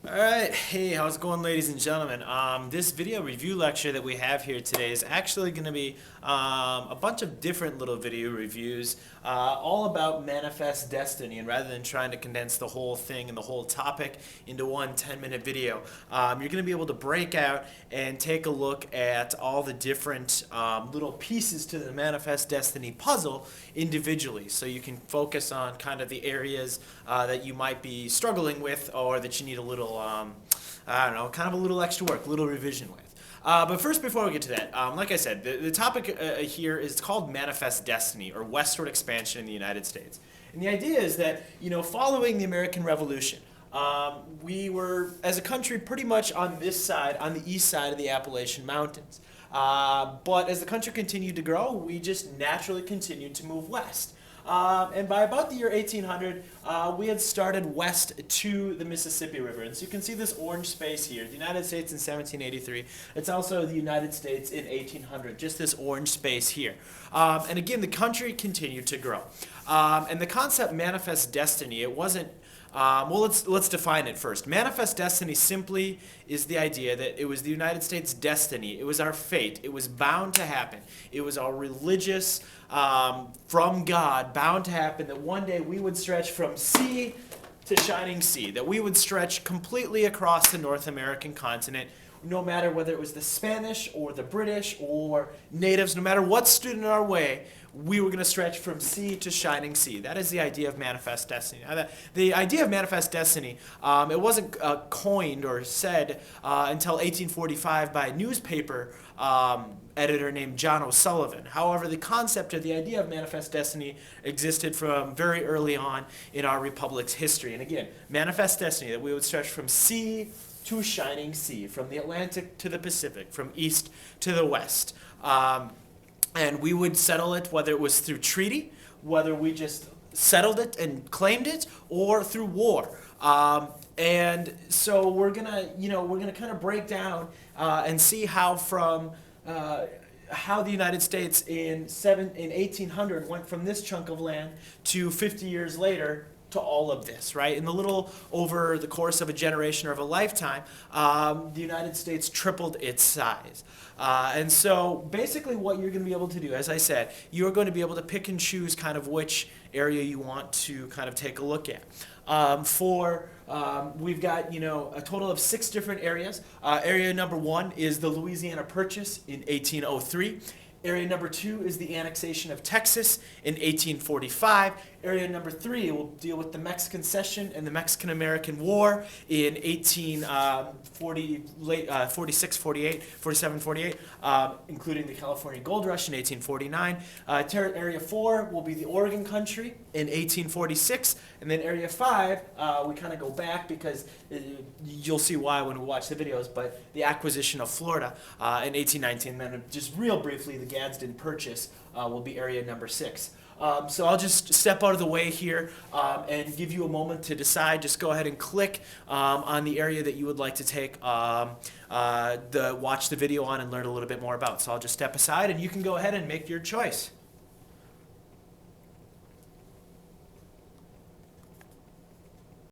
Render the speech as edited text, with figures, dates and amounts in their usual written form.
Alright, hey, how's it going, ladies and gentlemen? This video review lecture that we have here today is actually going to be a bunch of different little video reviews, all about manifest destiny. And rather than trying to condense the whole thing and the whole topic into one 10-minute video, you're going to be able to break out and take a look at all the different little pieces to the manifest destiny puzzle individually. So you can focus on kind of the areas that you might be struggling with, or that you need a little I don't know, kind of a little extra work, a little revision with. But first, before we get to that, like I said, the topic here is called manifest destiny, or westward expansion in the United States. And the idea is that, following the American Revolution, we were, as a country, pretty much on this side, on the east side of the Appalachian Mountains. But as the country continued to grow, we just naturally continued to move west. And by about the year 1800, we had started west to the Mississippi River. And so you can see this orange space here, the United States in 1783. It's also the United States in 1800, just this orange space here. And again, the country continued to grow. And the concept manifest destiny, it wasn't well, let's define it first. Manifest destiny simply is the idea that it was the United States' destiny. It was our fate. It was bound to happen. It was our religious, from God, bound to happen that one day we would stretch from sea to shining sea, that we would stretch completely across the North American continent, no matter whether it was the Spanish or the British or natives, no matter what stood in our way, we were going to stretch from sea to shining sea. That is the idea of manifest destiny. Now, the idea of manifest destiny, it wasn't coined or said until 1845 by a newspaper editor named John O'Sullivan. However, the concept or the idea of manifest destiny existed from very early on in our republic's history. And again, manifest destiny, that we would stretch from sea to shining sea, from the Atlantic to the Pacific, from east to the west. And we would settle it, whether it was through treaty, whether we just settled it and claimed it, or through war. And so we're gonna kind of break down and see how how the United States in 1800 went from this chunk of land to 50 years later to all of this, right? In the little over the course of a generation or of a lifetime, the United States tripled its size. And so basically what you're going to be able to do, as I said, you're going to be able to pick and choose kind of which area you want to kind of take a look at. We've got, a total of 6 different areas. Area number 1 is the Louisiana Purchase in 1803. Area number 2 is the annexation of Texas in 1845. Area number 3 will deal with the Mexican Cession and the Mexican-American War in 1846, 48, 47, 48, including the California Gold Rush in 1849. Area 4 will be the Oregon Country in 1846. And then Area 5, we kind of go back because you'll see why when we watch the videos, but the acquisition of Florida in 1819. And then just real briefly, the Gadsden Purchase will be area number 6. So I'll just step out of the way here and give you a moment to decide. Just go ahead and click on the area that you would like to take watch the video on and learn a little bit more about. So I'll just step aside and you can go ahead and make your choice.